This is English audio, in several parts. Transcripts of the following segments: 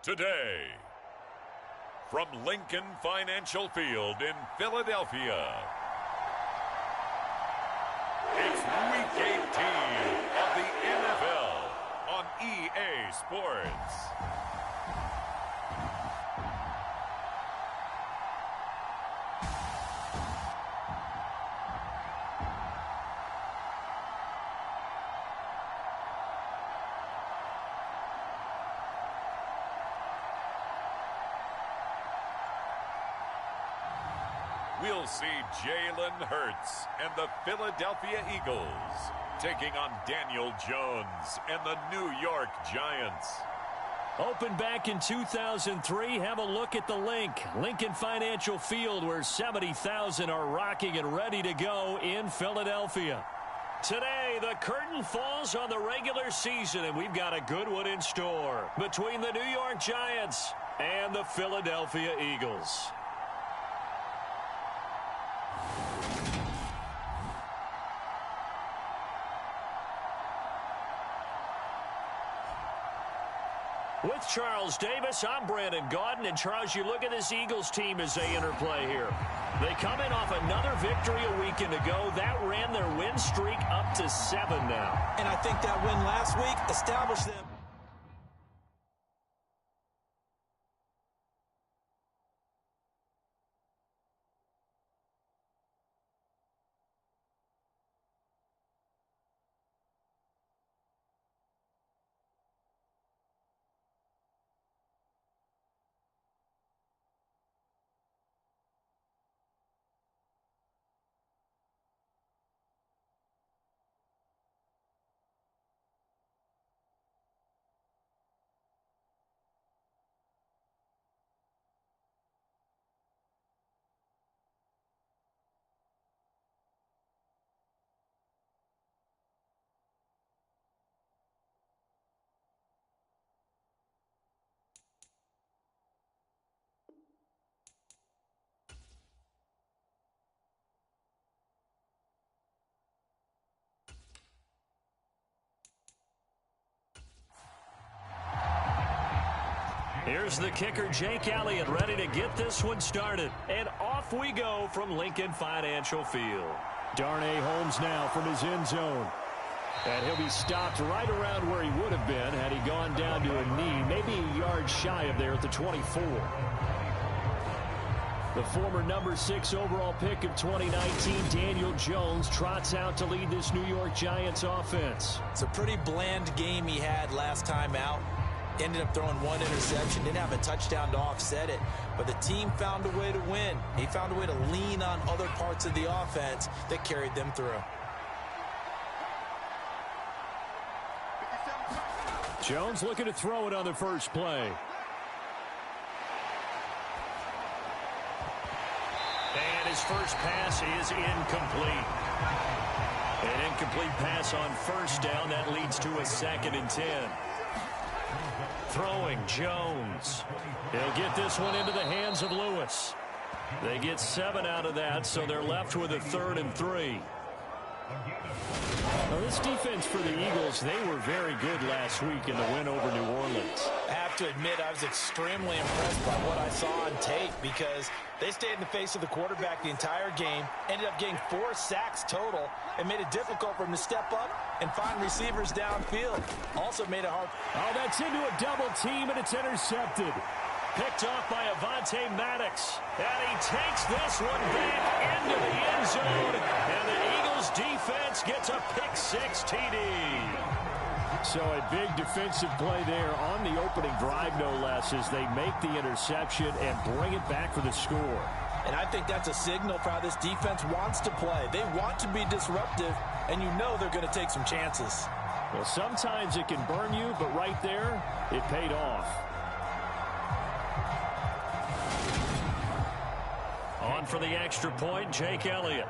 Today, from Lincoln Financial Field in Philadelphia, it's Week 18 of the NFL on EA Sports. We'll see Jalen Hurts and the Philadelphia Eagles taking on Daniel Jones and the New York Giants. Opened back in 2003, have a look at the link. Lincoln Financial Field, where 70,000 are rocking and ready to go in Philadelphia. Today, the curtain falls on the regular season, and we've got a good one in store between the New York Giants and the Philadelphia Eagles. With Charles Davis, I'm Brandon Gaudin. And Charles, you look at this Eagles team as they interplay here. They come in off another victory a weekend ago. That ran their win streak up to 7 now. And I think that win last week established them. Here's the kicker, Jake Elliott, ready to get this one started. And off we go from Lincoln Financial Field. Darnay Holmes now from his end zone. And he'll be stopped right around where he would have been had he gone down to a knee, maybe a yard shy of there at the 24. The former number 6 overall pick of 2019, Daniel Jones, trots out to lead this New York Giants offense. It's a pretty bland game he had last time out. Ended up throwing one interception, didn't have a touchdown to offset it, but the team found a way to win. He found a way to lean on other parts of the offense that carried them through. Jones looking to throw it on the first play. And his first pass is incomplete. An incomplete pass on first down. That leads to a 2nd and 10. Throwing Jones. He'll get this one into the hands of Lewis. They get 7 out of that, so they're left with a 3rd and 3. Now, this defense for the Eagles, they were very good last week in the win over New Orleans. I have to admit, I was extremely impressed by what I saw on tape because they stayed in the face of the quarterback the entire game, ended up getting 4 sacks total, and made it difficult for him to step up and find receivers downfield. Also made it hard. Oh, that's into a double team, and it's intercepted. Picked off by Avonte Maddox. And he takes this one back into the end zone. And the Eagles defense gets a pick-6 TD. So a big defensive play there on the opening drive, no less, as they make the interception and bring it back for the score. And I think that's a signal for how this defense wants to play. They want to be disruptive, and you know they're going to take some chances. Well, sometimes it can burn you, but right there, it paid off. On for the extra point, Jake Elliott.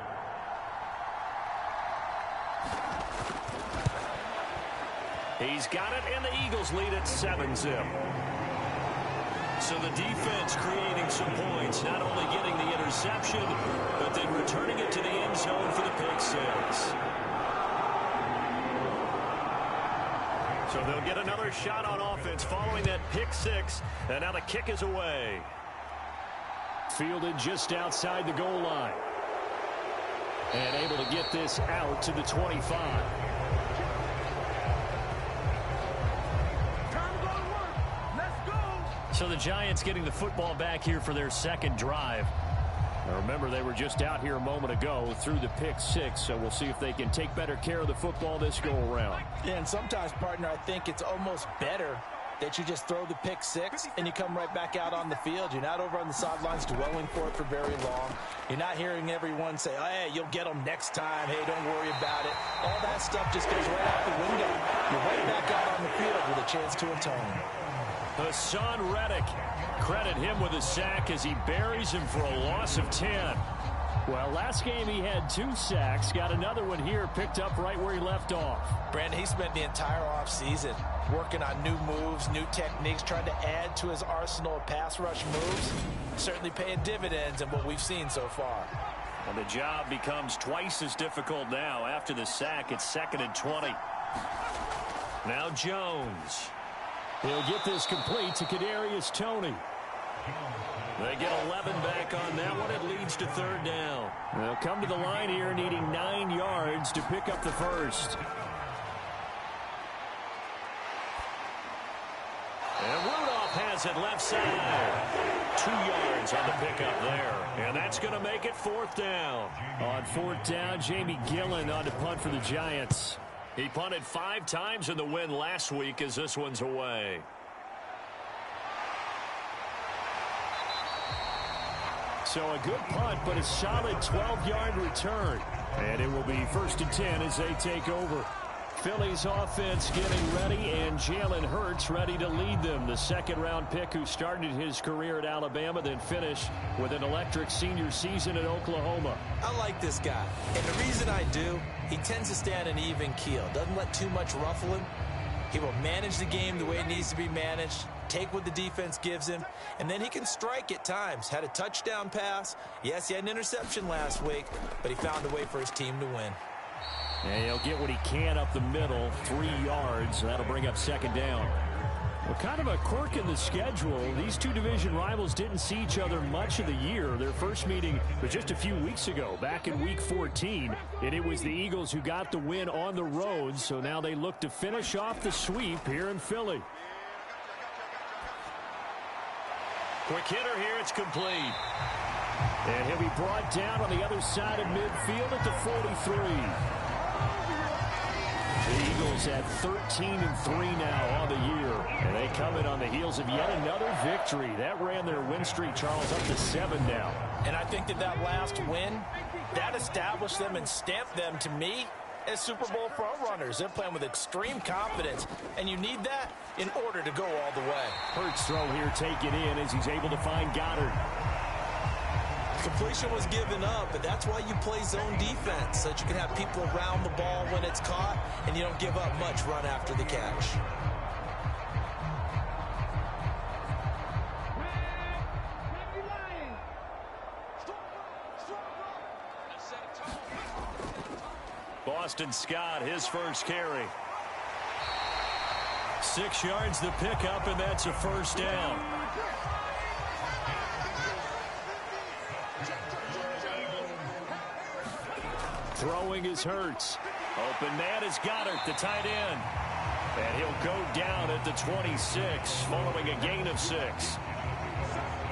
He's got it, and the Eagles lead at 7-zip. So the defense creating some points, not only getting the interception, but then returning it to the end zone for the pick-6. So they'll get another shot on offense following that pick six. And now the kick is away. Fielded just outside the goal line. And able to get this out to the 25. So the Giants getting the football back here for their second drive. Now remember, they were just out here a moment ago through the pick six, so we'll see if they can take better care of the football this go-around. Yeah, and sometimes, partner, I think it's almost better that you just throw the pick six and you come right back out on the field. You're not over on the sidelines dwelling for it for very long. You're not hearing everyone say, oh, hey, you'll get them next time. Hey, don't worry about it. All that stuff just goes right out the window. You're right back out on the field with a chance to atone. Hassan Reddick, credit him with a sack as he buries him for a loss of 10. Well, last game he had 2 sacks. Got another one here, picked up right where he left off. Brandon, he spent the entire offseason working on new moves, new techniques, trying to add to his arsenal of pass rush moves. Certainly paying dividends in what we've seen so far. And the job becomes twice as difficult now. After the sack, it's 2nd and 20. Now Jones. He'll get this complete to Kadarius Toney. They get 11 back on that one. It leads to 3rd down. They'll come to the line here needing 9 yards to pick up the first. And Rudolph has it left side. 2 yards on the pickup there. And that's going to make it 4th down. On 4th down, Jamie Gillen on to punt for the Giants. He punted 5 times in the win last week as this one's away. So a good punt, but a solid 12-yard return. And it will be 1st and 10 as they take over. Philly's offense getting ready, and Jalen Hurts ready to lead them. The 2nd-round pick who started his career at Alabama, then finished with an electric senior season at Oklahoma. I like this guy, and the reason I do, he tends to stay on an even keel. Doesn't let too much ruffle him. He will manage the game the way it needs to be managed, take what the defense gives him, and then he can strike at times. Had a touchdown pass. Yes, he had an interception last week, but he found a way for his team to win. And he'll get what he can up the middle, 3 yards. That'll bring up 2nd down. Well, kind of a quirk in the schedule. These two division rivals didn't see each other much of the year. Their first meeting was just a few weeks ago, back in Week 14. And it was the Eagles who got the win on the road, so now they look to finish off the sweep here in Philly. Quick hitter here, it's complete. And he'll be brought down on the other side of midfield at the 43. The Eagles at 13-3 now on the year. And they come in on the heels of yet another victory. That ran their win streak, Charles, up to 7 now. And I think that last win, that established them and stamped them, to me, as Super Bowl frontrunners. They're playing with extreme confidence, and you need that in order to go all the way. Hurts throw here, take it in as he's able to find Goddard. Completion was given up, but that's why you play zone defense, so that you can have people around the ball when it's caught, and you don't give up much run after the catch. Boston Scott, his first carry. 6 yards the pickup, and that's a 1st down. Throwing is Hurts. Open man is Goddard, the tight end. And he'll go down at the 26, following a gain of 6.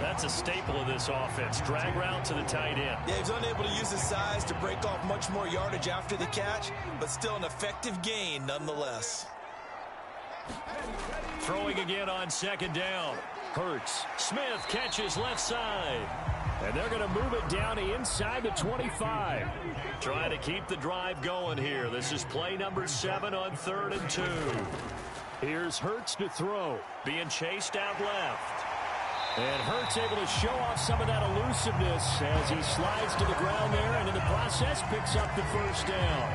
That's a staple of this offense. Drag route to the tight end. Yeah, he's unable to use his size to break off much more yardage after the catch, but still an effective gain nonetheless. Throwing again on 2nd down. Hurts. Smith catches left side. And they're going to move it down inside the 25. Trying to keep the drive going here. This is play number 7 on 3rd and 2. Here's Hurts to throw. Being chased out left. And Hurts able to show off some of that elusiveness as he slides to the ground there, and in the process picks up the 1st down.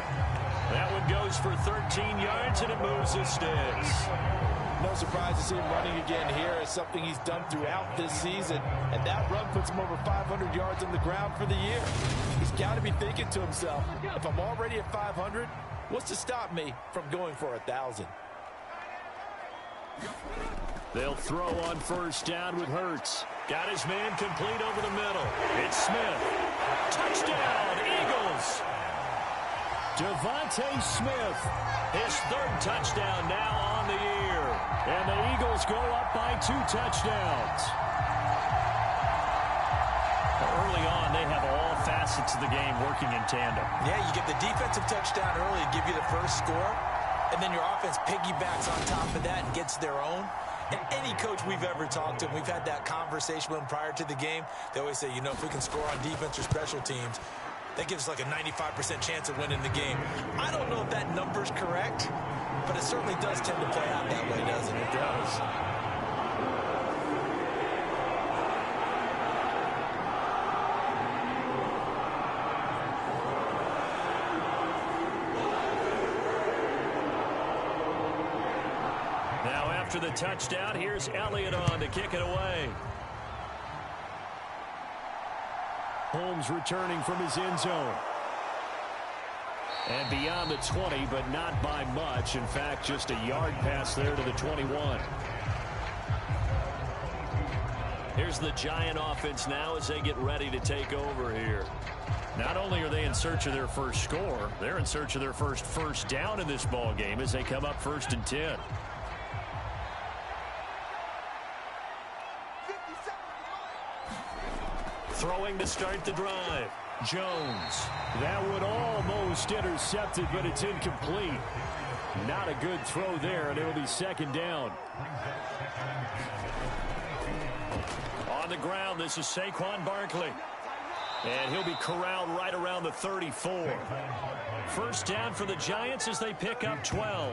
That one goes for 13 yards, and it moves the sticks. No surprise to see him running again here. It's something he's done throughout this season, and that run puts him over 500 yards on the ground for the year. He's got to be thinking to himself, if I'm already at 500, what's to stop me from going for 1,000? They'll throw on first down with Hurts. Got his man complete over the middle. It's Smith. Touchdown, Eagles! Devontae Smith, his third touchdown now on the year. And the Eagles go up by 2 touchdowns. Early on, they have all facets of the game working in tandem. Yeah, you get the defensive touchdown early to give you the first score, and then your offense piggybacks on top of that and gets their own. And any coach we've ever talked to, and we've had that conversation with them prior to the game, they always say, you know, if we can score on defense or special teams, that gives us like a 95% chance of winning the game. I don't know if that number's correct, but it certainly does tend to play out that way, doesn't it? It does. Now after the touchdown, here's Elliott on to kick it away. Holmes returning from his end zone. And beyond the 20, but not by much. In fact, just a yard pass there to the 21. Here's the Giant offense now as they get ready to take over here. Not only are they in search of their first score, they're in search of their first down in this ball game as they come up 1st and 10. Throwing to start the drive. Jones. That one almost intercepted, but it's incomplete. Not a good throw there, and it'll be 2nd down. On the ground, this is Saquon Barkley. And he'll be corralled right around the 34. First down for the Giants as they pick up 12.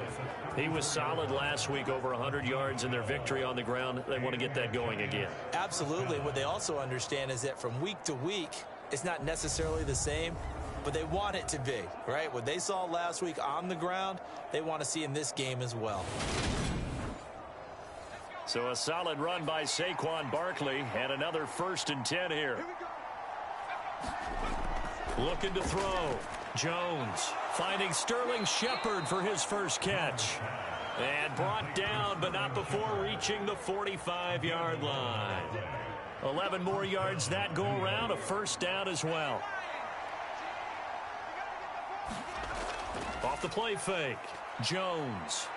He was solid last week, over 100 yards in their victory on the ground. They want to get that going again. Absolutely. What they also understand is that from week to week, it's not necessarily the same, but they want it to be, right? What they saw last week on the ground, they want to see in this game as well. So a solid run by Saquon Barkley, and another 1st and 10 here. Looking to throw. Jones finding Sterling Shepard for his first catch. And brought down, but not before reaching the 45-yard line. 11 more yards that go around, a 1st down as well. Off the play fake. Jones.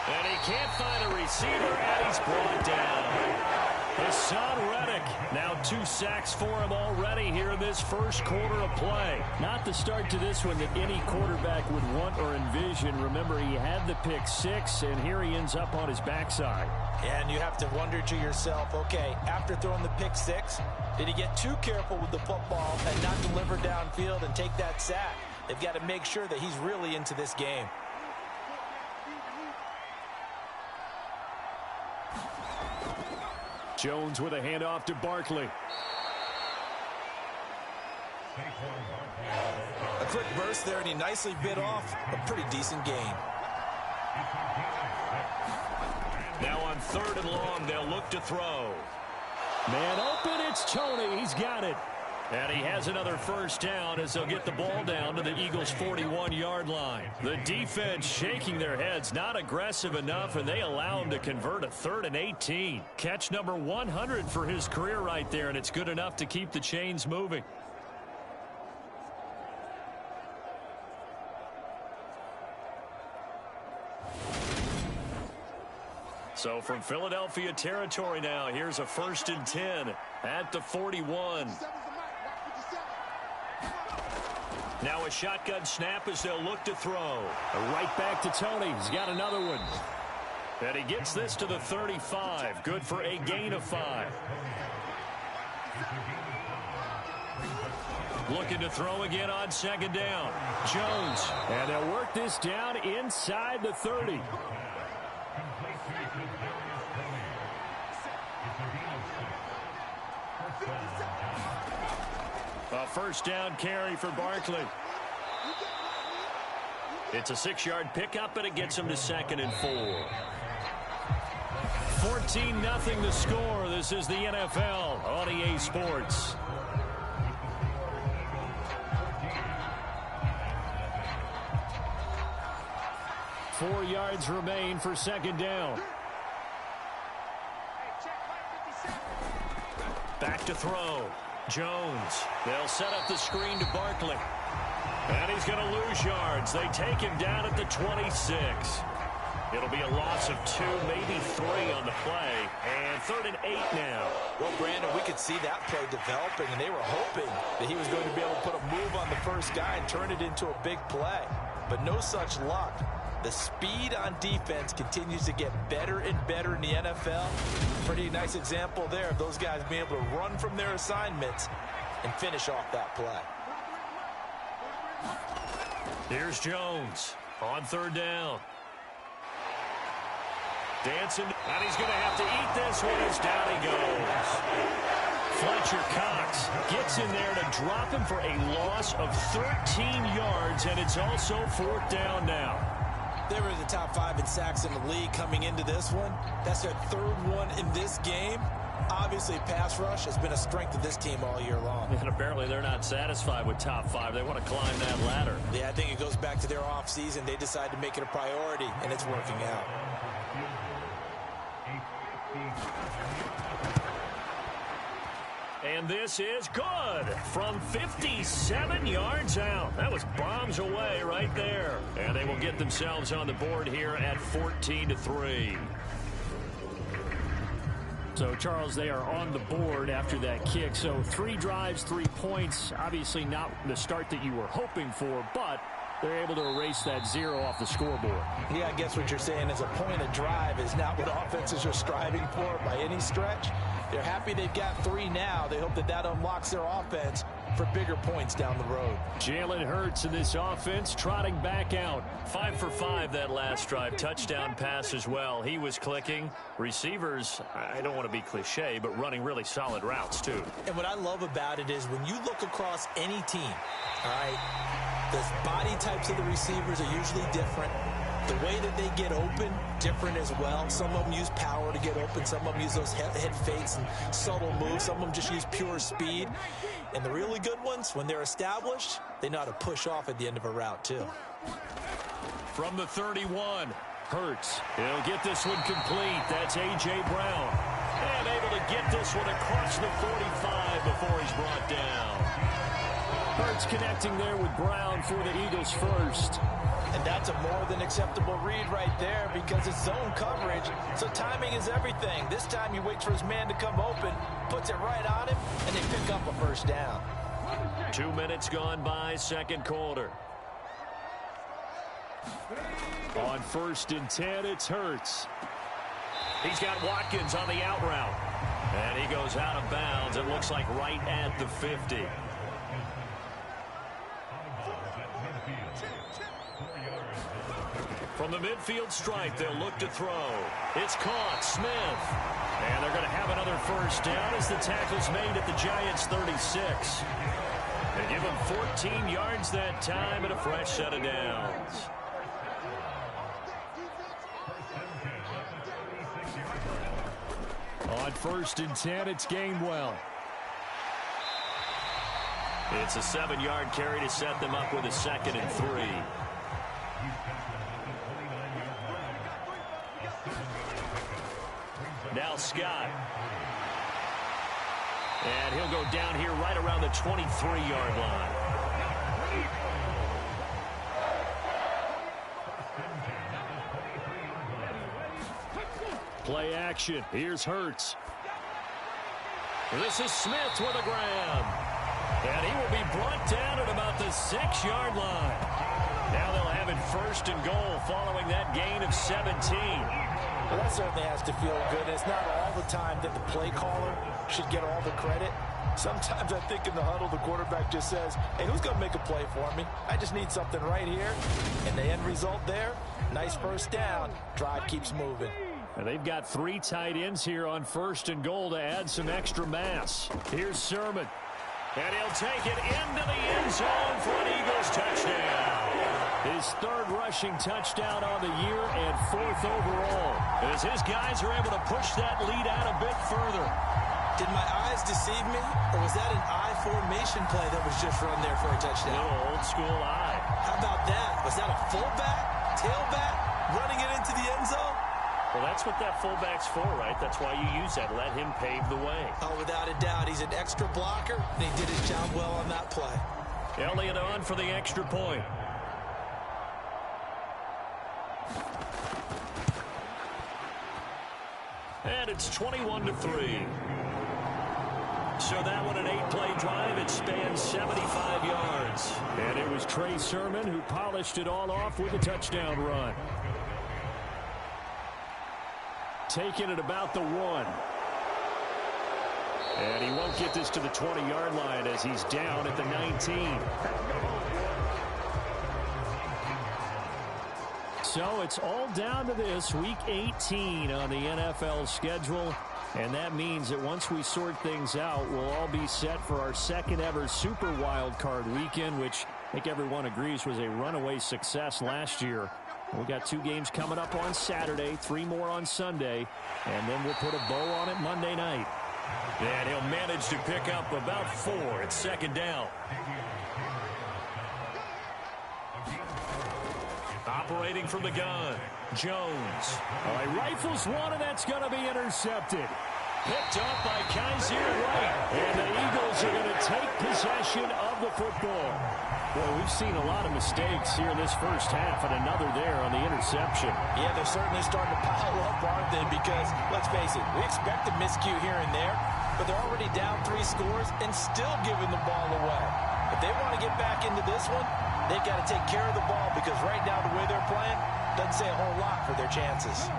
And he can't find a receiver, and he's brought down. Hassan Reddick, now 2 sacks for him already here in this first quarter of play. Not the start to this one that any quarterback would want or envision. Remember, he had the pick 6, and here he ends up on his backside. And you have to wonder to yourself, okay, after throwing the pick 6, did he get too careful with the football and not deliver downfield and take that sack? They've got to make sure that he's really into this game. Jones with a handoff to Barkley. A quick burst there, and he nicely bit off a pretty decent gain. Now on 3rd and long, they'll look to throw. Man open, it's Tony. He's got it. And he has another 1st down as they'll get the ball down to the Eagles' 41-yard line. The defense shaking their heads, not aggressive enough, and they allow him to convert a 3rd and 18. Catch number 100 for his career right there, and it's good enough to keep the chains moving. So from Philadelphia territory now, here's a 1st and 10 at the 41. Now a shotgun snap as they'll look to throw. Right back to Tony. He's got another one. And he gets this to the 35. Good for a gain of 5. Looking to throw again on 2nd down. Jones. And they'll work this down inside the 30. A 1st down carry for Barkley. It's a 6-yard pickup, and it gets him to 2nd and 4. 14-0 the score. This is the NFL on EA Sports. 4 yards remain for second down. Back to throw. Jones. They'll set up the screen to Barkley. And he's going to lose yards. They take him down at the 26. It'll be a loss of 2, maybe 3 on the play. And 3rd and 8 now. Well, Brandon, we could see that play developing, and they were hoping that he was going to be able to put a move on the first guy and turn it into a big play. But no such luck. The speed on defense continues to get better and better in the NFL. Pretty nice example there of those guys being able to run from their assignments and finish off that play. Here's Jones on 3rd down. Dancing, and he's going to have to eat this one as down he goes. Fletcher Cox gets in there to drop him for a loss of 13 yards, and it's also 4th down now. They were the top 5 in sacks in the league coming into this one. That's their 3rd one in this game. Obviously, pass rush has been a strength of this team all year long. And apparently they're not satisfied with top 5. They want to climb that ladder. Yeah, I think it goes back to their offseason. They decided to make it a priority, and it's working out. And this is good from 57 yards out. That was bombs away right there. And they will get themselves on the board here at 14-3. So, Charles, they are on the board after that kick. So 3 drives, 3 points. Obviously not the start that you were hoping for, but they're able to erase that 0 off the scoreboard. Yeah, I guess what you're saying is a point of drive is not what offenses are striving for by any stretch. They're happy they've got 3 now. They hope that that unlocks their offense for bigger points down the road. Jalen Hurts in this offense trotting back out. 5 for 5 that last drive. Touchdown pass as well. He was clicking. Receivers, I don't want to be cliche, but running really solid routes too. And what I love about it is when you look across any team, all right, the body types of the receivers are usually different. The way that they get open, different as well. Some of them use power to get open. Some of them use those head fakes and subtle moves. Some of them just use pure speed. And the really good ones, when they're established, they know how to push off at the end of a route, too. From the 31, Hurts. He'll get this one complete. That's A.J. Brown. And able to get this one across the 45 before he's brought down. Hurts connecting there with Brown for the Eagles first. And that's a more than acceptable read right there because it's zone coverage, so timing is everything. This time he waits for his man to come open, puts it right on him, and they pick up a first down. 2 minutes gone by, second quarter. On 1st and 10, it's Hurts. He's got Watkins on the out route. And he goes out of bounds, it looks like right at the 50. From the midfield stripe, they'll look to throw. It's caught, Smith. And they're going to have another first down as the tackle's made at the Giants' 36. They give him 14 yards that time and a fresh set of downs. On 1st and 10, it's Gainwell. It's a 7-yard carry to set them up with a 2nd and 3. Now Scott. And he'll go down here right around the 23-yard line. Play action. Here's Hurts. This is Smith with a grab. And he will be brought down at about the 6-yard line. Now they'll have it 1st and goal following that gain of 17. Well, that certainly has to feel good. It's not all the time that the play caller should get all the credit. Sometimes I think in the huddle, the quarterback just says, hey, who's going to make a play for me? I just need something right here. And the end result there, nice first down. Drive keeps moving. And they've got 3 tight ends here on 1st and goal to add some extra mass. Here's Sermon. And he'll take it into the end zone for an Eagles touchdown. His 3rd rushing touchdown on the year and 4th overall. As his guys are able to push that lead out a bit further. Did my eyes deceive me, or was that an I formation play that was just run there for a touchdown? Little old school I. How about that? Was that a fullback, tailback, running it into the end zone. Well, that's what that fullback's for, right? That's why you use that. Let him pave the way. Oh, without a doubt. He's an extra blocker, and he did his job well on that play. Elliott on for the extra point. And it's 21-3. So that one an 8-play drive. It spans 75 yards. And it was Trey Sermon who polished it all off with a touchdown run. Taking it about the 1. And he won't get this to the 20-yard line as he's down at the 19. So it's all down to this, Week 18 on the NFL schedule. And that means that once we sort things out, we'll all be set for our second ever Super Wild Card weekend, which I think everyone agrees was a runaway success last year. We got 2 games coming up on Saturday, 3 more on Sunday, and then we'll put a bow on it Monday night. And he'll manage to pick up about 4 at second down. Operating from the gun, Jones. All right, rifles one, and that's going to be intercepted. Picked up by Kaiser White. And the Eagles are going to take possession of the football. Boy, we've seen a lot of mistakes here in this first half, and another there on the interception. Yeah, they're certainly starting to pile up, aren't they? Because, let's face it, we expect a miscue here and there, but they're already down 3 scores and still giving the ball away. If they want to get back into this one, they've got to take care of the ball, because right now the way they're playing doesn't say a whole lot for their chances.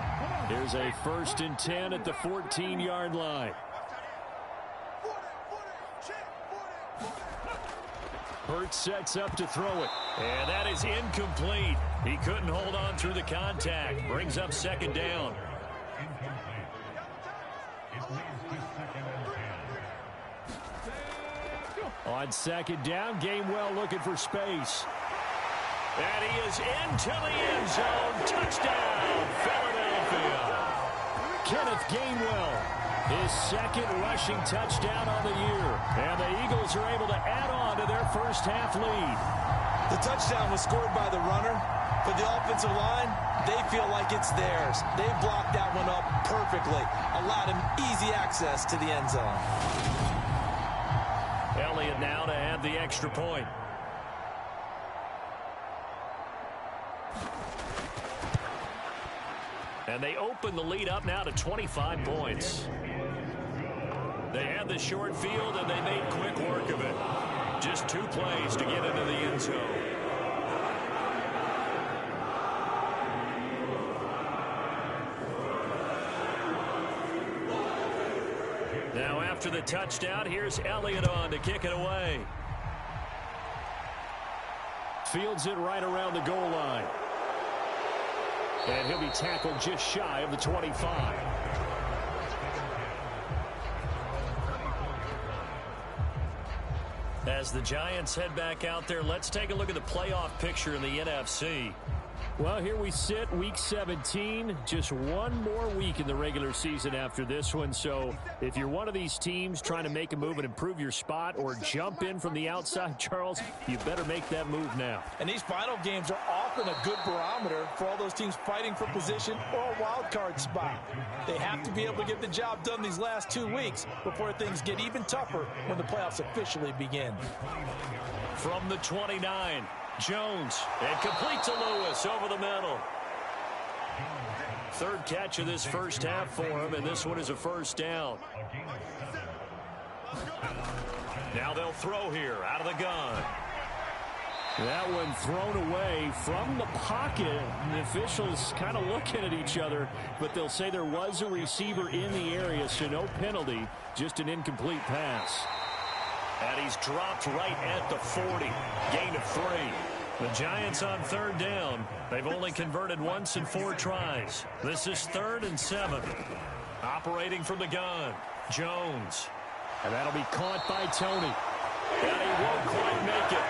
Here's a 1st and 10 at the 14-yard line. Hurts sets up to throw it. And that is incomplete. He couldn't hold on through the contact. Brings up second down. On second down, Gainwell looking for space. And he is into the end zone. Touchdown, Philadelphia. Kenneth Gainwell, his 2nd rushing touchdown on the year. And the Eagles are able to add on to their first half lead. The touchdown was scored by the runner. For the offensive line, they feel like it's theirs. They blocked that one up perfectly. Allowed him easy access to the end zone. Elliott now to add the extra point. And they open the lead up now to 25 points. They had the short field, and they made quick work of it. Just 2 plays to get into the end zone. Now after the touchdown, here's Elliott on to kick it away. Fields it right around the goal line. And he'll be tackled just shy of the 25. As the Giants head back out there, let's take a look at the playoff picture in the NFC. Well, here we sit, Week 17. Just 1 more week in the regular season after this one. So if you're one of these teams trying to make a move and improve your spot or jump in from the outside, Charles, you better make that move now. And these final games are often a good barometer for all those teams fighting for position or a wild card spot. They have to be able to get the job done these last 2 weeks before things get even tougher when the playoffs officially begin. From the 29. Jones, and complete to Lewis over the middle. 3rd catch of this first half for him, and this one is a first down. Now they'll throw here out of the gun. That one thrown away from the pocket. The officials kind of looking at each other, but they'll say there was a receiver in the area, so no penalty, just an incomplete pass. And he's dropped right at the 40. Gain of 3. The Giants on 3rd down. They've only converted once in 4 tries. This is 3rd and 7. Operating from the gun, Jones. And that'll be caught by Tony. And he won't quite make it.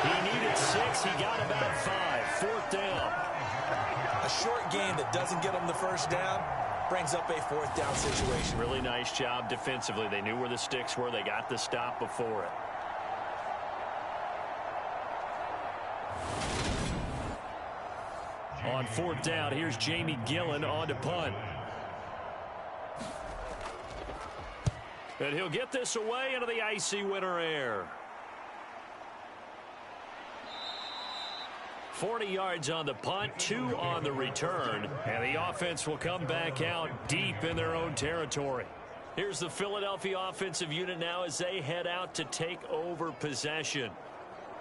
He needed 6. He got about 5. 4th down. A short game that doesn't get him the first down brings up a 4th down situation. Really nice job defensively. They knew where the sticks were. They got the stop before it. On On fourth down, here's Jamie Gillen on to punt. And he'll get this away into the icy winter air. 40 yards on the punt, 2 on the return. And the offense will come back out deep in their own territory. Here's the Philadelphia offensive unit now as they head out to take over possession.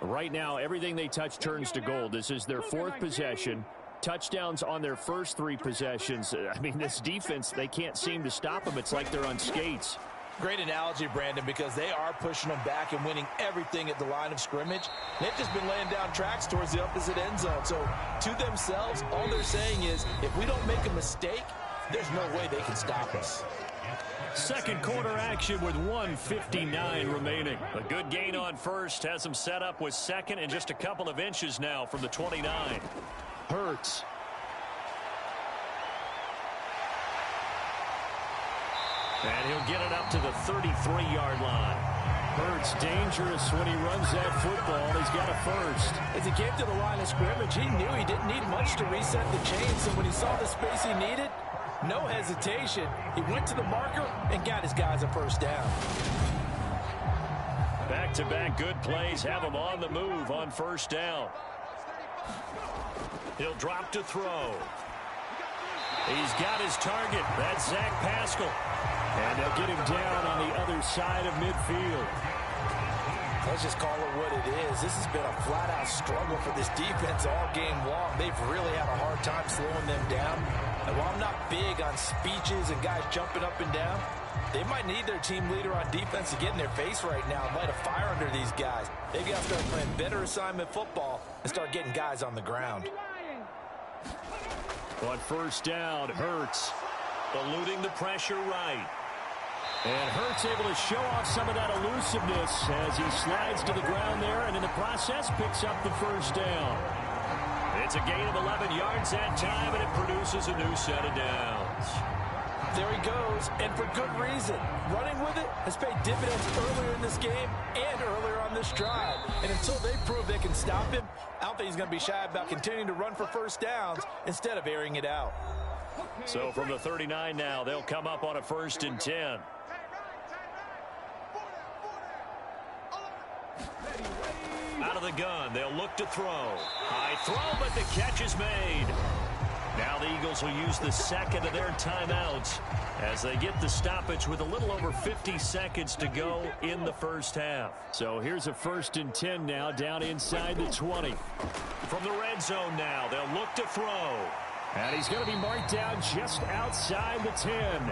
Right now, everything they touch turns to gold. This is their 4th possession. Touchdowns on their first 3 possessions. I mean, this defense, they can't seem to stop them. It's like they're on skates. Great analogy, Brandon, because they are pushing them back and winning everything at the line of scrimmage. They've just been laying down tracks towards the opposite end zone. So to themselves, all they're saying is, if we don't make a mistake, there's no way they can stop us. Second quarter action with 1:59 remaining. A good gain on first has them set up with second and just a couple of inches now from the 29. Hurts. And he'll get it up to the 33-yard line. Hurts dangerous when he runs that football. He's got a first. As he came to the line of scrimmage, he knew he didn't need much to reset the chain. So when he saw the space he needed, no hesitation. He went to the marker and got his guys a first down. Back-to-back good plays have him on the move on first down. He'll drop to throw. He's got his target. That's Zach Pascal. And they'll get him down on the other side of midfield. Let's just call it what it is. This has been a flat-out struggle for this defense all game long. They've really had a hard time slowing them down. And while I'm not big on speeches and guys jumping up and down, they might need their team leader on defense to get in their face right now and light a fire under these guys. They've got to start playing better assignment football and start getting guys on the ground. On first down, Hurts eluding the pressure right. And Hurts able to show off some of that elusiveness as he slides to the ground there and in the process picks up the first down. It's a gain of 11 yards that time, and it produces a new set of downs. There he goes, and for good reason. Running with it has paid dividends earlier in this game and earlier on this drive. And until they prove they can stop him, I don't think he's going to be shy about continuing to run for first downs instead of airing it out. So from the 39 now, they'll come up on a 1st and 10. Out of the gun, they'll look to throw. High throw, but the catch is made. Now the Eagles will use the second of their timeouts as they get the stoppage with a little over 50 seconds to go in the first half. So here's a 1st and 10 now down inside the 20. From the red zone now, they'll look to throw. And he's going to be marked down just outside the 10.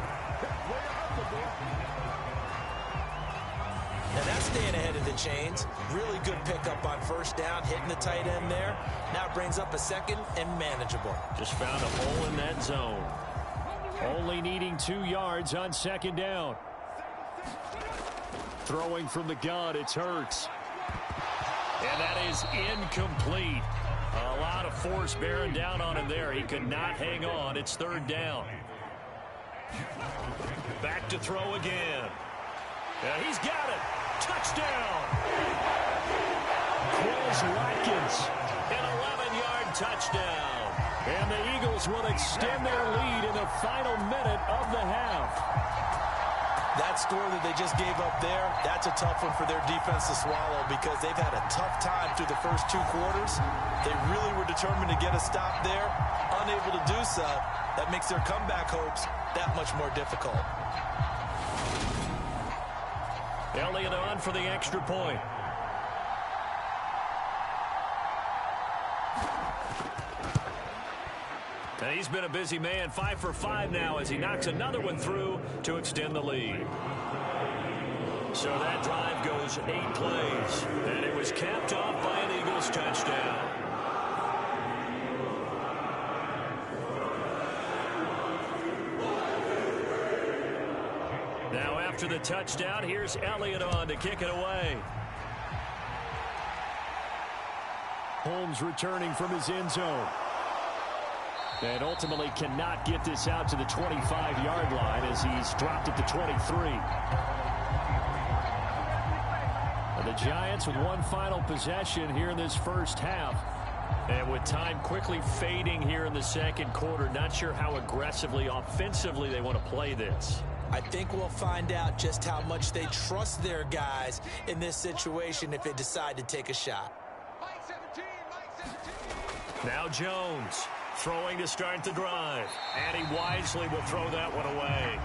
Now that's staying ahead of the chains. Really good pickup on first down, hitting the tight end there. Now brings up a second and manageable. Just found a hole in that zone. Only needing 2 yards on second down. Throwing from the gun, it's Hurts. And that is incomplete. A lot of force bearing down on him there. He could not hang on. It's 3rd down. Back to throw again. He's got it. Touchdown. Quez Watkins. An 11-yard touchdown. And the Eagles will extend their lead in the final minute of the half. That score that they just gave up there, that's a tough one for their defense to swallow because they've had a tough time through the first 2 quarters. They really were determined to get a stop there. Unable to do so, that makes their comeback hopes that much more difficult. Elliott on for the extra point. And he's been a busy man, 5 for 5 now as he knocks another one through to extend the lead. So that drive goes 8 plays, and it was capped off by an Eagles touchdown. Now after the touchdown, here's Elliott on to kick it away. Holmes returning from his end zone. And ultimately cannot get this out to the 25-yard line as he's dropped at the 23. And the Giants with one final possession here in this first half. And with time quickly fading here in the second quarter, not sure how aggressively, offensively they want to play this. I think we'll find out just how much they trust their guys in this situation if they decide to take a shot. Now Jones throwing to start the drive. And he wisely will throw that one away.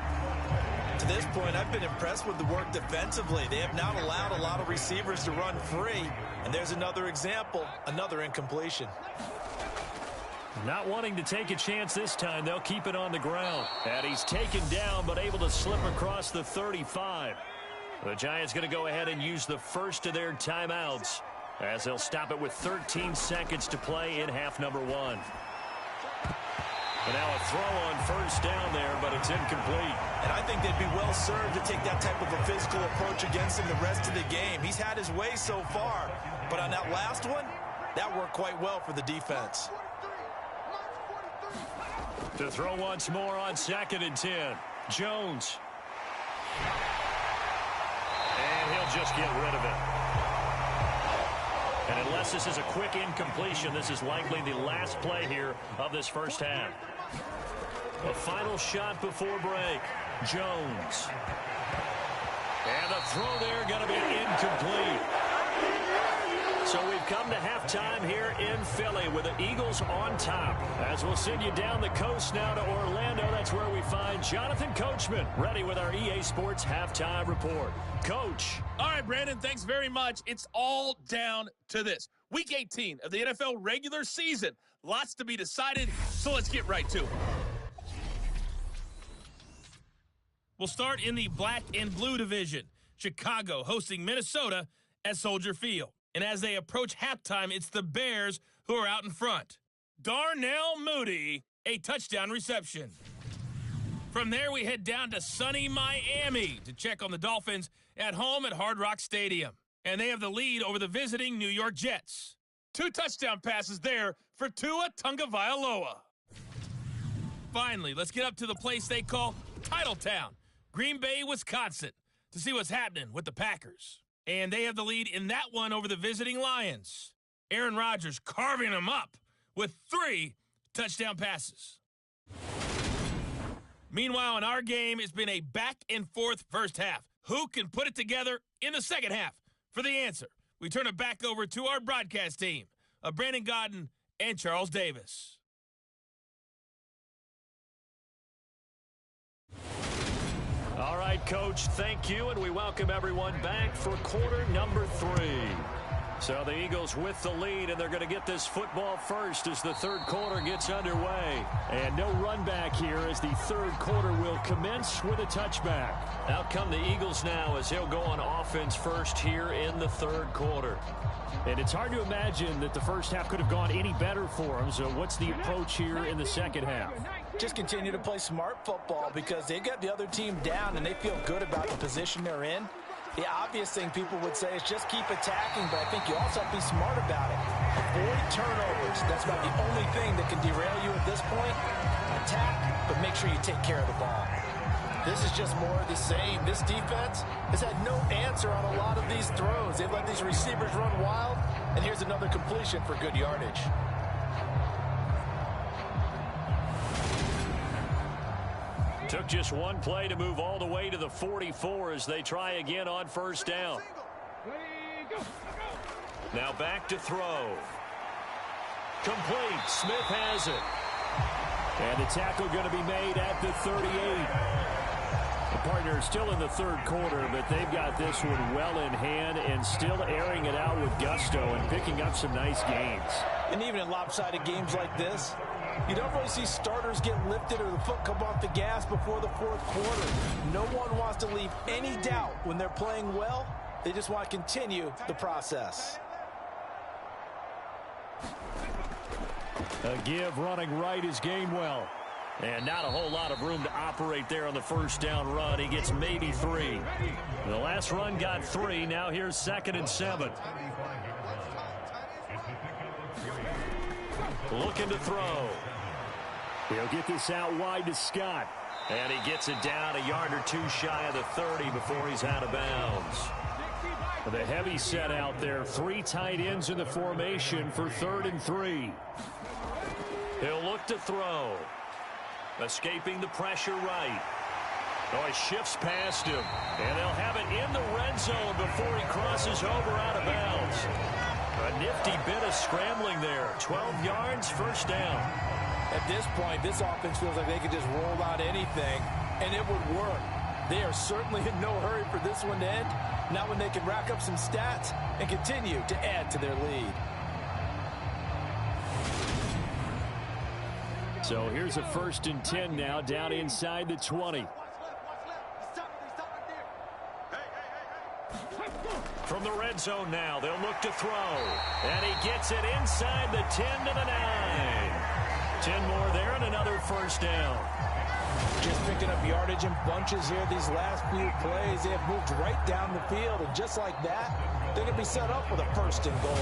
To this point, I've been impressed with the work defensively. They have not allowed a lot of receivers to run free. And there's another example, another incompletion. Not wanting to take a chance this time, they'll keep it on the ground. And he's taken down, but able to slip across the 35. The Giants going to go ahead and use the first of their timeouts as they'll stop it with 13 seconds to play in half number 1. And now a throw on first down there, but it's incomplete. And I think they'd be well served to take that type of a physical approach against him the rest of the game. He's had his way so far, but on that last one, that worked quite well for the defense. To throw once more on 2nd and 10. Jones. And he'll just get rid of it. And unless this is a quick incompletion, this is likely the last play here of this first half. A final shot before break. Jones. And the throw there going to be incomplete. So we've come to halftime here in Philly with the Eagles on top. As we'll send you down the coast now to Orlando, that's where we find Jonathan Coachman ready with our EA Sports halftime report. Coach. All right, Brandon, thanks very much. It's all down to this. Week 18 of the NFL regular season. Lots to be decided, so let's get right to it. We'll start in the black and blue division. Chicago hosting Minnesota at Soldier Field. And as they approach halftime, it's the Bears who are out in front. Darnell Mooney, a touchdown reception. From there, we head down to sunny Miami to check on the Dolphins at home at Hard Rock Stadium. And they have the lead over the visiting New York Jets. 2 touchdown passes there for Tua Tagovailoa. Finally, let's get up to the place they call Titletown, Green Bay, Wisconsin, to see what's happening with the Packers. And they have the lead in that one over the visiting Lions. Aaron Rodgers carving them up with 3 touchdown passes. Meanwhile, in our game, it's been a back-and-forth first half. Who can put it together in the second half? For the answer, we turn it back over to our broadcast team of Brandon Godden and Charles Davis. All right, Coach, thank you, and we welcome everyone back for quarter number 3. So the Eagles with the lead, and they're going to get this football first as the third quarter gets underway. And no run back here as the third quarter will commence with a touchback. Out come the Eagles now as they'll go on offense first here in the third quarter. And it's hard to imagine that the first half could have gone any better for them. So what's the approach here in the second half? Just continue to play smart football because they've got the other team down and they feel good about the position they're in. The obvious thing people would say is just keep attacking, but I think you also have to be smart about it. Avoid turnovers. That's about the only thing that can derail you at this point. Attack, but make sure you take care of the ball. This is just more of the same. This defense has had no answer on a lot of these throws. They've let these receivers run wild, and here's another completion for good yardage. Took just one play to move all the way to the 44 as they try again on first down. Now back to throw. Complete. Smith has it. And the tackle going to be made at the 38. The partner is still in the third quarter, but they've got this one well in hand and still airing it out with gusto and picking up some nice gains. And even in lopsided games like this, you don't really see starters get lifted or the foot come off the gas before the fourth quarter. No one wants to leave any doubt when they're playing well. They just want to continue the process. A give running right is Gainwell. And not a whole lot of room to operate there on the first down run. He gets maybe 3. The last run got 3. Now here's 2nd and 7. Looking to throw. He'll get this out wide to Scott. And he gets it down a yard or 2 shy of the 30 before he's out of bounds. The heavy set out there. 3 tight ends in the formation for 3rd and 3. He'll look to throw. Escaping the pressure right. Oh, he shifts past him. And they'll have it in the red zone before he crosses over out of bounds. A nifty bit of scrambling there. 12 yards, first down. At this point, this offense feels like they could just roll out anything, and it would work. They are certainly in no hurry for this one to end. Not when they can rack up some stats and continue to add to their lead. So here's a 1st and 10 now, down inside the 20. From the red zone now, they'll look to throw. And he gets it inside the 10 to the 9. 10 more there and another first down. Just picking up yardage in bunches here these last few plays. They have moved right down the field, and just like that, they're going to be set up with a 1st and goal.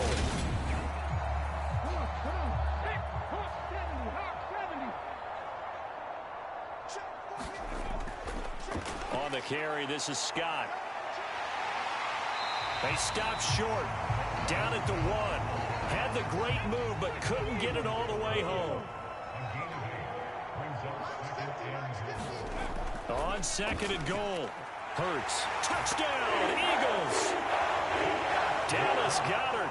On the carry, this is Scott. They stop short. Down at the 1. Had the great move, but couldn't get it all the way home. On 2nd and goal. Hurts. Touchdown, Eagles. Dallas Goedert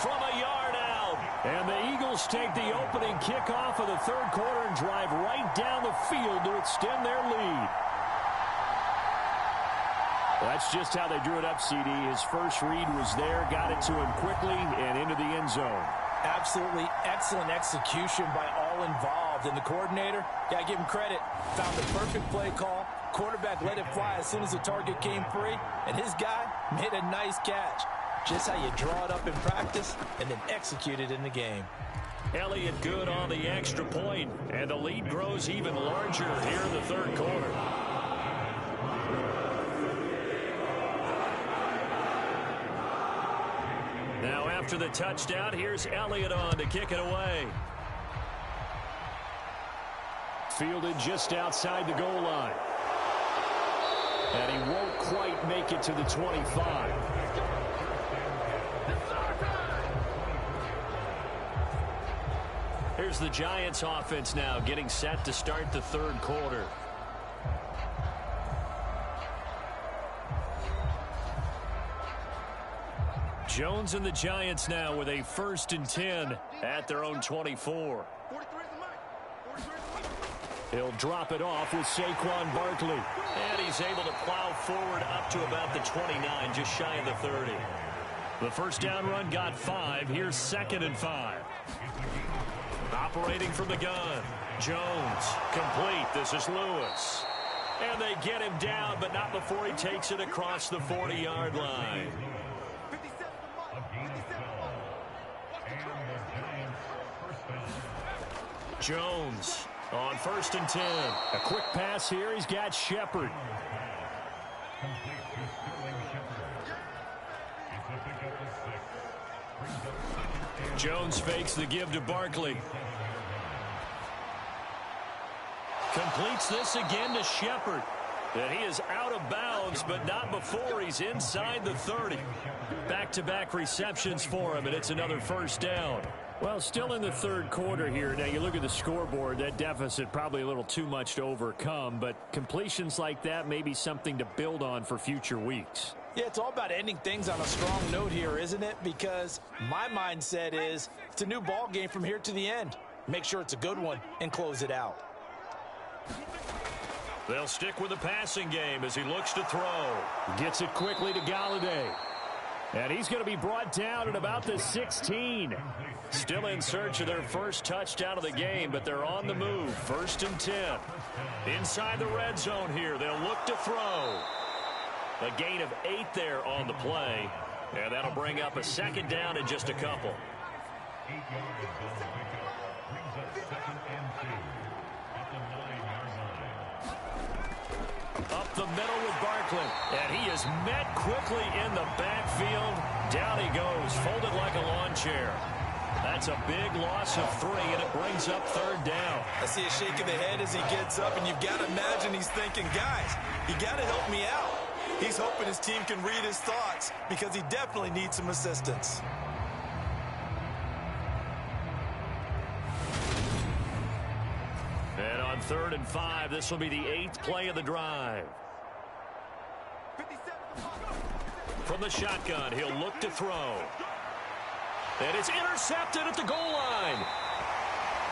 from a yard out. And the Eagles take the opening kickoff of the 3rd quarter and drive right down the field to extend their lead. That's just how they drew it up, CD. His first read was there, got it to him quickly, and into the end zone. Absolutely excellent execution by all involved. And the coordinator, got to give him credit, found the perfect play call. Quarterback let it fly as soon as the target came free, and his guy made a nice catch. Just how you draw it up in practice and then execute it in the game. Elliott good on the extra point, and the lead grows even larger here in the 3rd quarter. Now after the touchdown, here's Elliott on to kick it away. Fielded just outside the goal line. And he won't quite make it to the 25. Here's the Giants offense now getting set to start the 3rd quarter. Jones and the Giants now with a 1st and 10 at their own 24. He'll drop it off with Saquon Barkley. And he's able to plow forward up to about the 29, just shy of the 30. The first down run got 5. Here's 2nd and 5. Operating from the gun. Jones, complete. This is Lewis. And they get him down, but not before he takes it across the 40-yard line. Jones on 1st and 10. A quick pass here. He's got Shepard. Jones fakes the give to Barkley. Completes this again to Shepard. And he is out of bounds, but not before he's inside the 30. Back-to-back receptions for him, and it's another first down. Well, still in the 3rd quarter here. Now, you look at the scoreboard, that deficit probably a little too much to overcome, but completions like that may be something to build on for future weeks. Yeah, it's all about ending things on a strong note here, isn't it? Because my mindset is it's a new ball game from here to the end. Make sure it's a good one and close it out. They'll stick with the passing game as he looks to throw. Gets it quickly to Galladay. And he's going to be brought down at about the 16. Still in search of their first touchdown of the game, but they're on the move. 1st and 10. Inside the red zone here, they'll look to throw. A gain of 8 there on the play. And that'll bring up a 2nd down in just a couple. Up the middle with Barkley. And he is met quickly in the backfield. Down he goes, folded like a lawn chair. That's a big loss of 3, and it brings up 3rd down. I see a shake of the head as he gets up, and you've got to imagine he's thinking, guys, you got to help me out. He's hoping his team can read his thoughts because he definitely needs some assistance. And on 3rd and 5, this will be the 8th play of the drive. From the shotgun, he'll look to throw. And it's intercepted at the goal line.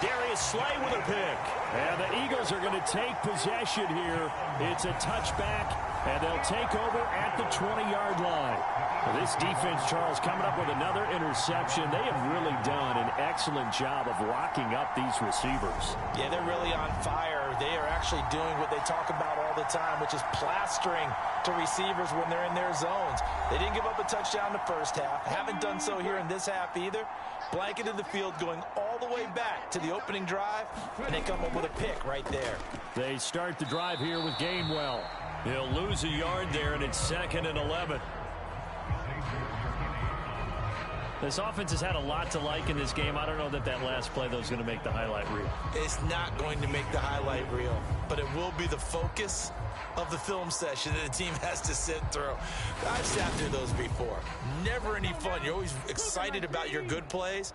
Darius Slay with a pick. And the Eagles are going to take possession here. It's a touchback, and they'll take over at the 20-yard line. Well, this defense, Charles, coming up with another interception. They have really done an excellent job of locking up these receivers. Yeah, they're really on fire. They are actually doing what they talk about all the time, which is plastering to receivers when they're in their zones. They didn't give up a touchdown the first half. Haven't done so here in this half either. Blanketed the field going all the way back to the opening drive, and they come up with a pick right there. They start the drive here with Gainwell. He'll lose a yard there, and it's 2nd and 11. This offense has had a lot to like in this game. I don't know that last play, though, is going to make the highlight reel. It's not going to make the highlight reel, but it will be the focus of the film session that the team has to sit through. I've sat through those before. Never any fun. You're always excited about your good plays,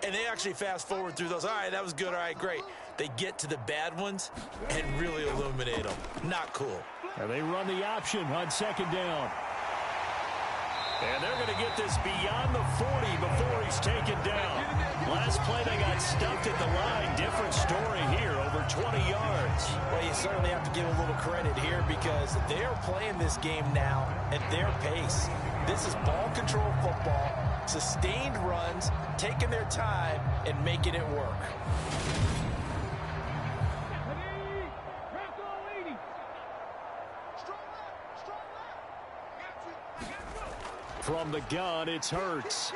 and they actually fast forward through those. All right, that was good. All right, great. They get to the bad ones and really illuminate them. Not cool. And they run the option on 2nd down. And they're going to get this beyond the 40 before he's taken down. Last play, they got stuffed at the line. Different story here, over 20 yards. Well, you certainly have to give a little credit here because they're playing this game now at their pace. This is ball control football, sustained runs, taking their time, and making it work. From the gun, it's Hurts.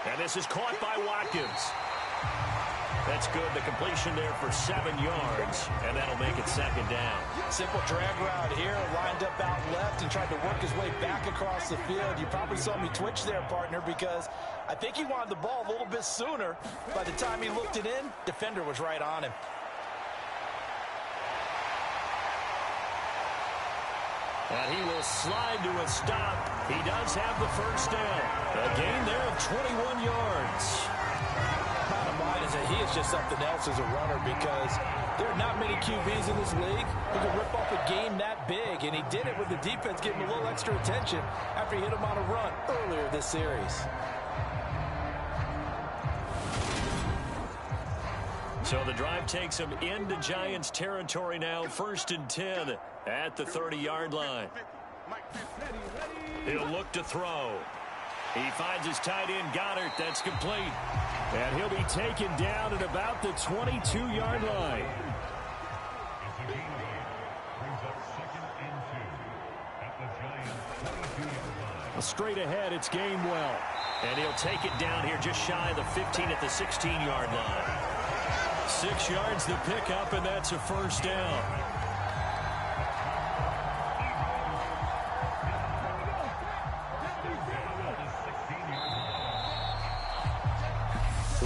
And this is caught by Watkins. That's good. The completion there for 7 yards, and that'll make it 2nd down. Simple drag route here, lined up out left and tried to work his way back across the field. You probably saw me twitch there, partner, because I think he wanted the ball a little bit sooner. By the time he looked it in, defender was right on him. And he will slide to a stop. He does have the first down. A gain there of 21 yards. Bottom line is that he is just something else as a runner because there are not many QBs in this league who can rip off a game that big. And he did it with the defense giving him a little extra attention after he hit him on a run earlier this series. So the drive takes him into Giants territory now. 1st and 10 at the 30-yard line. He'll look to throw. He finds his tight end, Goddard. That's complete. And he'll be taken down at about the 22-yard line. Straight ahead, it's Gainwell. And he'll take it down here just shy of the 15 at the 16-yard line. 6 yards to pick up, and that's a first down.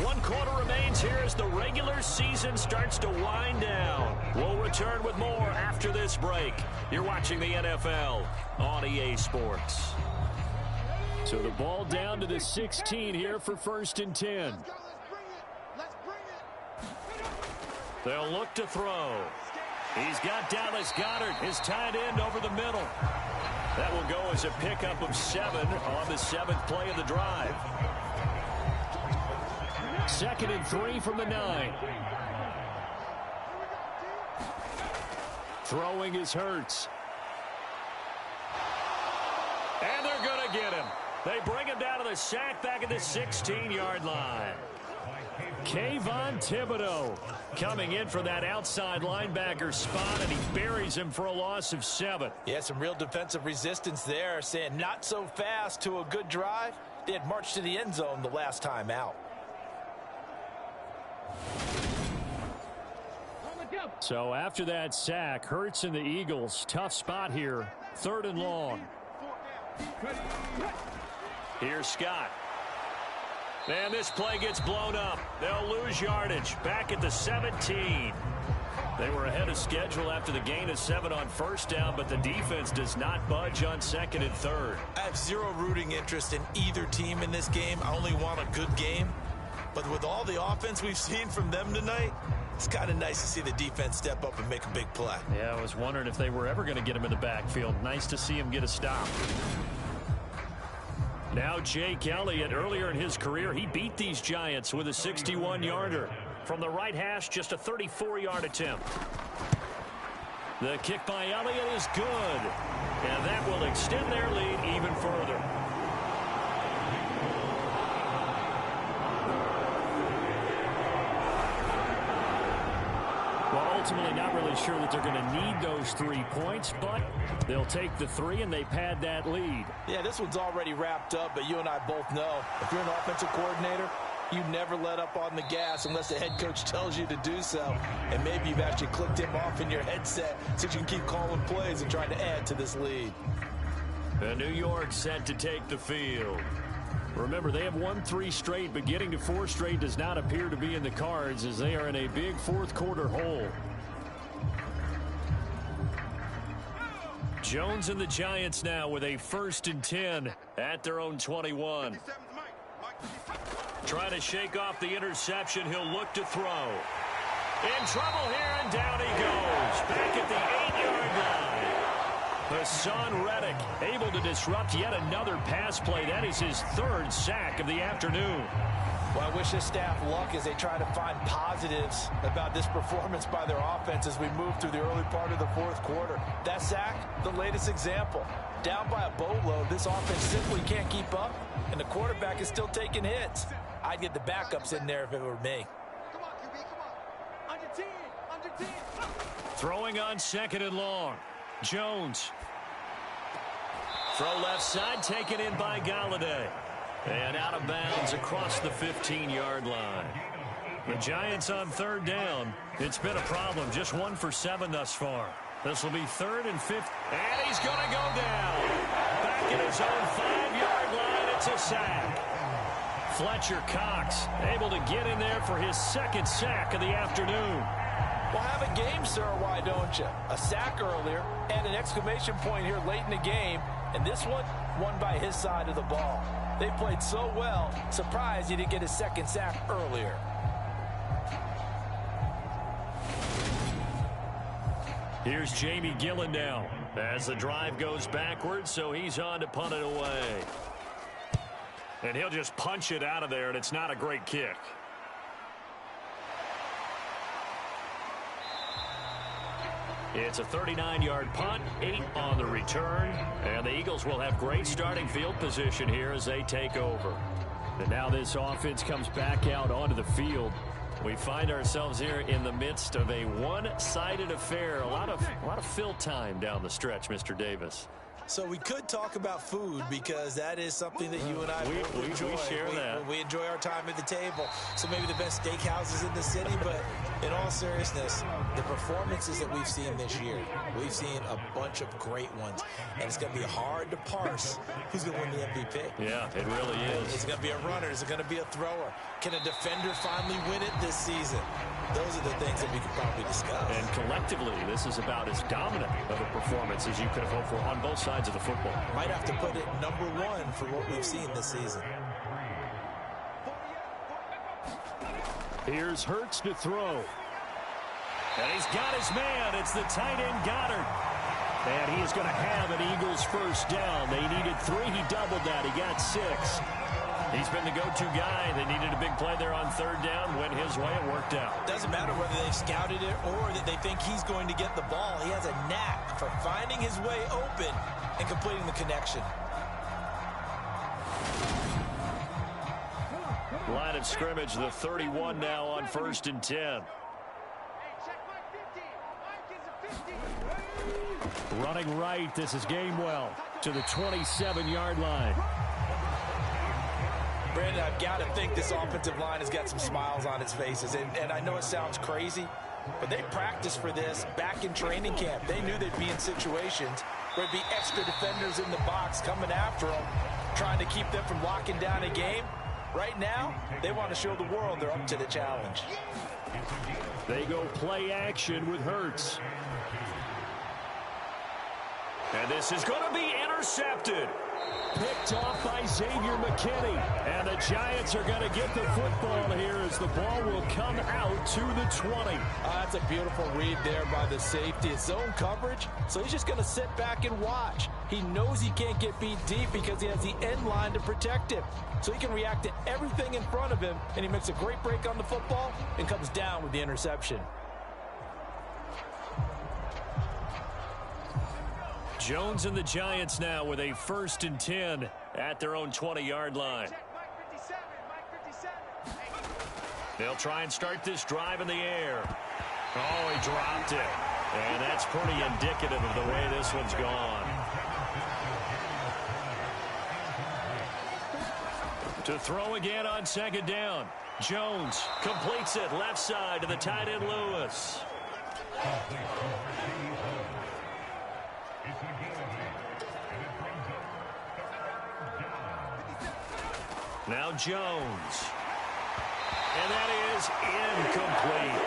One quarter remains here as the regular season starts to wind down. We'll return with more after this break. You're watching the NFL on EA Sports. So the ball down to the 16 here for 1st and 10. They'll look to throw. He's got Dallas Goedert, his tight end, over the middle. That will go as a pickup of 7 on the 7th play of the drive. 2nd and 3 from the 9. Throwing is Hurts. And they're going to get him. They bring him down to the sack back at the 16-yard line. Kayvon Thibodeau coming in for that outside linebacker spot, and he buries him for a loss of 7. Yeah, some real defensive resistance there, saying not so fast to a good drive. They had marched to the end zone the last time out. So after that sack, Hurts and the Eagles, tough spot here, 3rd and long. Here's Scott. And this play gets blown up. They'll lose yardage back at the 17. They were ahead of schedule after the gain of 7 on first down, but the defense does not budge on second and third. I have zero rooting interest in either team in this game. I only want a good game. But with all the offense we've seen from them tonight, it's kind of nice to see the defense step up and make a big play. Yeah, I was wondering if they were ever going to get him in the backfield. Nice to see him get a stop. Now Jake Elliott, earlier in his career, he beat these Giants with a 61-yarder. From the right hash, just a 34-yard attempt. The kick by Elliott is good. And that will extend their lead even further. Well, ultimately not really sure that they're going to need those 3 points, but they'll take the 3 and they pad that lead. Yeah, this one's already wrapped up, but you and I both know if you're an offensive coordinator, you never let up on the gas unless the head coach tells you to do so. And maybe you've actually clicked him off in your headset so you can keep calling plays and trying to add to this lead. And New York set to take the field. Remember, they have won 3 straight, but getting to 4 straight does not appear to be in the cards as they are in a big fourth quarter hole. Jones and the Giants now with a 1st and 10 at their own 21. Trying to shake off the interception. He'll look to throw. In trouble here, and down he goes. Back at the 8-yard line. Hassan Reddick able to disrupt yet another pass play. That is his 3rd sack of the afternoon. Well, I wish his staff luck as they try to find positives about this performance by their offense as we move through the early part of the fourth quarter. That sack, the latest example. Down by a boatload, this offense simply can't keep up, and the quarterback is still taking hits. I'd get the backups in there if it were me. Come on, QB, come on. On your team, on your team. Throwing on 2nd and long. Jones. Throw left side, taken in by Galladay. And out of bounds across the 15-yard line. The Giants on 3rd down. It's been a problem. Just 1 for 7 thus far. This will be 3rd and 5th. And he's going to go down. Back at his own 5-yard line. It's a sack. Fletcher Cox able to get in there for his 2nd sack of the afternoon. Well, have a game, sir, why don't you? A sack earlier and an exclamation point here late in the game. And this one, won by his side of the ball. They played so well, surprised he didn't get his 2nd sack earlier. Here's Jamie Gillen now as the drive goes backwards, so he's on to punt it away. And he'll just punch it out of there, and it's not a great kick. It's a 39-yard punt, 8 on the return, and the Eagles will have great starting field position here as they take over. And now this offense comes back out onto the field. We find ourselves here in the midst of a one-sided affair. A lot of fill time down the stretch, Mr. Davis. So we could talk about food because that is something that you and I enjoy. We share that. We enjoy our time at the table. So maybe the best steakhouses in the city, but in all seriousness, the performances that we've seen this year, we've seen a bunch of great ones. And it's going to be hard to parse who's going to win the MVP. Yeah, it really is. Is it going to be a runner? Is it going to be a thrower? Can a defender finally win it this season? Those are the things that we could probably discuss. And collectively, this is about as dominant of a performance as you could have hoped for on both sides of the football. Might have to put it number 1 for what we've seen this season. Here's Hurts to throw. And he's got his man. It's the tight end Goddard. And he is going to have an Eagles first down. They needed 3. He doubled that. He got 6. He's been the go-to guy. They needed a big play there on 3rd down. Went his way. It worked out. Doesn't matter whether they've scouted it or that they think he's going to get the ball. He has a knack for finding his way open and completing the connection. Line of scrimmage, the 31 now on 1st and 10. Running right, this is Gamewell to the 27-yard line. Brandon, I've got to think this offensive line has got some smiles on its faces. And I know it sounds crazy, but they practiced for this back in training camp. They knew they'd be in situations where there'd be extra defenders in the box coming after them, trying to keep them from locking down a game. Right now, they want to show the world they're up to the challenge. They go play action with Hurts. And this is going to be intercepted. Picked off by Xavier McKinney. And the Giants are going to get the football here as the ball will come out to the 20. That's a beautiful read there by the safety. It's zone coverage, so he's just going to sit back and watch. He knows he can't get beat deep because he has the end line to protect him. So he can react to everything in front of him, and he makes a great break on the football and comes down with the interception. Jones and the Giants now with a 1st and 10 at their own 20-yard line. They'll try and start this drive in the air. Oh, he dropped it. And that's pretty indicative of the way this one's gone. To throw again on 2nd down. Jones completes it left side to the tight end Lewis. Now Jones. And that is incomplete.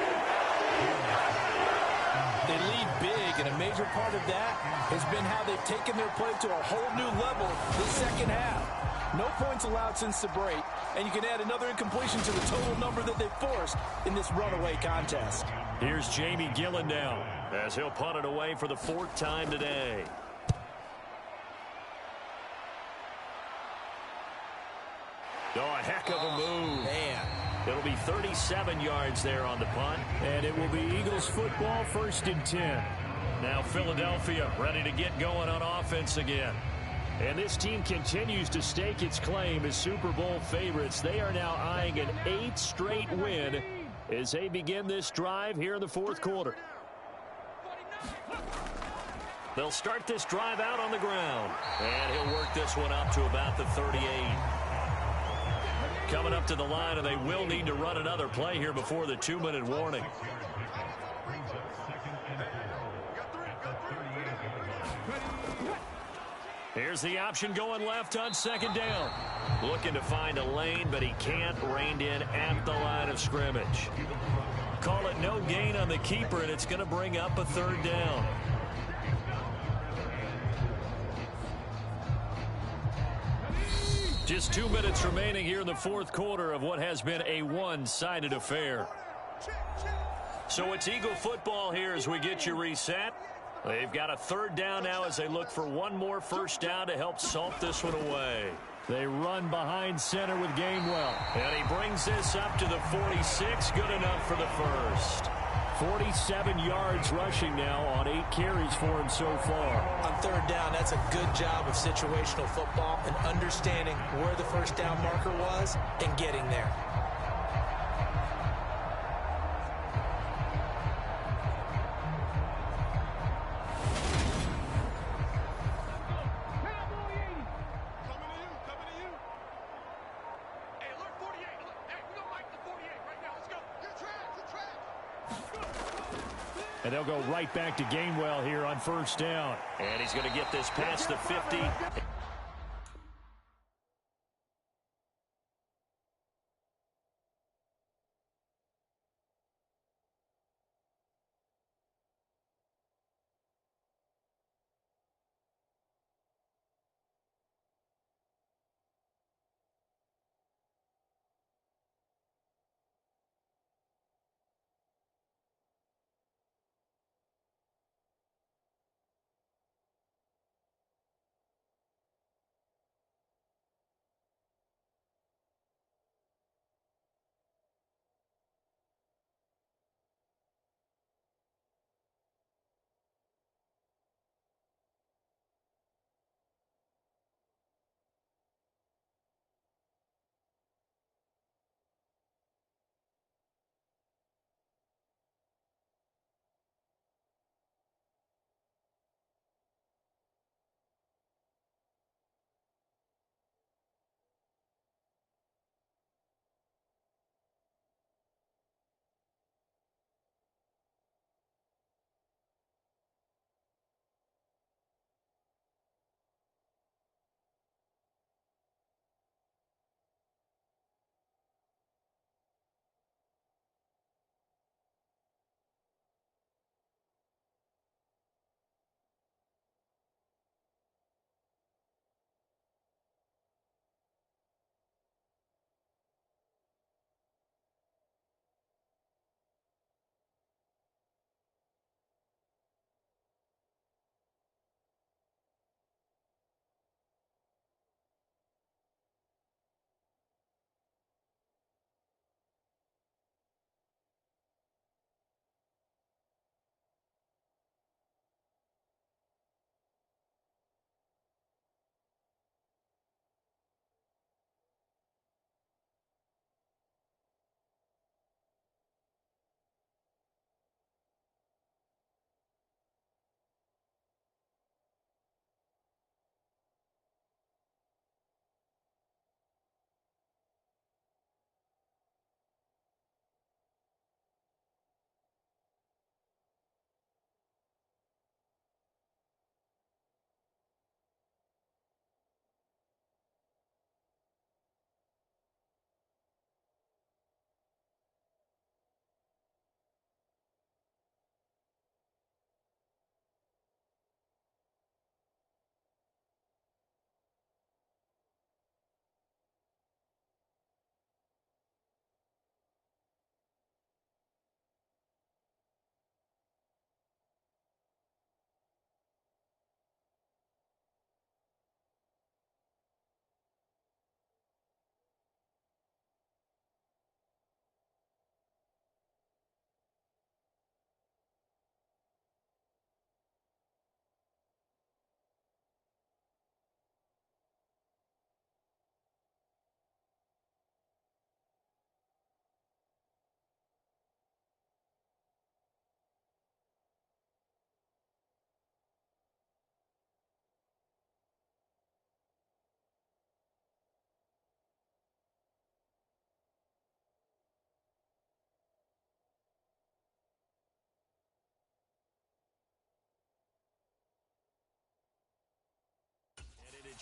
They lead big, and a major part of that has been how they've taken their play to a whole new level this second half. No points allowed since the break, and you can add another incompletion to the total number that they forced in this runaway contest. Here's Jamie Gillen now as he'll punt it away for the 4th time today. Oh, a heck of a move. Man. It'll be 37 yards there on the punt. And it will be Eagles football, 1st and 10. Now Philadelphia ready to get going on offense again. And this team continues to stake its claim as Super Bowl favorites. They are now eyeing an 8th straight win as they begin this drive here in the 4th quarter. They'll start this drive out on the ground. And he'll work this one up to about the 38. Coming up to the line, and they will need to run another play here before the 2-minute warning. Here's the option going left on 2nd down. Looking to find a lane, but he can't. Reined in at the line of scrimmage. Call it no gain on the keeper, and it's going to bring up a 3rd down. Just 2 minutes remaining here in the 4th quarter of what has been a one-sided affair. So it's Eagle football here as we get you reset. They've got a 3rd down now as they look for one more 1st down to help salt this one away. They run behind center with Gainwell. And he brings this up to the 46. Good enough for the 1st. 47 yards rushing now on 8 carries for him so far. On 3rd down, that's a good job of situational football and understanding where the 1st down marker was and getting there. And they'll go right back to Gainwell here on 1st down. And he's going to get this past the 50.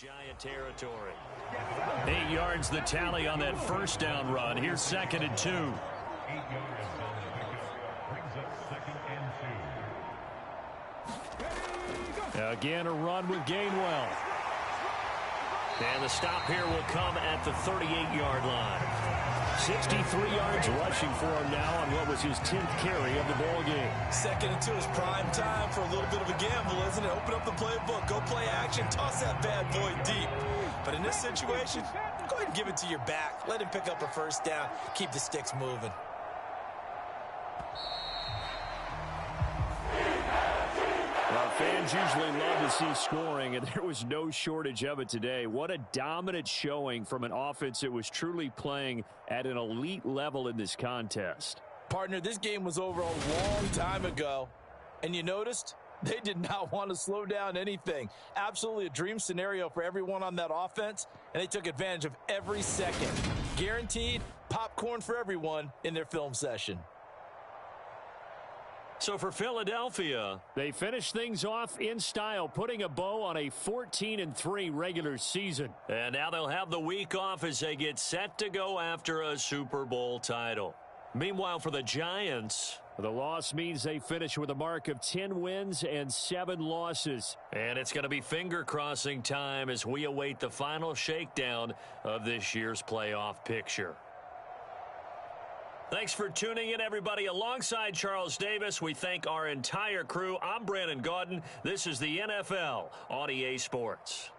Giant territory. 8 yards the tally on that first down run. Here's 2nd and 2. 8 yards on the pickup. Brings up 2nd and 2. Again, a run with Gainwell. And the stop here will come at the 38-yard line. 63 yards rushing for him now on what was his 10th carry of the ball game. 2nd and 2 is prime time for a little bit of a gamble, isn't it? Open up the playbook, go play action, toss that bad boy deep. But in this situation, go ahead and give it to your back. Let him pick up a first down. Keep the sticks moving. Well, fans usually love to see scoring, and there was no shortage of it today. What a dominant showing from an offense that was truly playing at an elite level in this contest. Partner, this game was over a long time ago, and you noticed they did not want to slow down anything. Absolutely a dream scenario for everyone on that offense, and they took advantage of every second. Guaranteed popcorn for everyone in their film session. So for Philadelphia, they finish things off in style, putting a bow on a 14-3 regular season. And now they'll have the week off as they get set to go after a Super Bowl title. Meanwhile, for the Giants, the loss means they finish with a mark of 10 wins and 7 losses. And it's going to be finger-crossing time as we await the final shakedown of this year's playoff picture. Thanks for tuning in, everybody. Alongside Charles Davis, we thank our entire crew. I'm Brandon Gaudin. This is the NFL on EA Sports.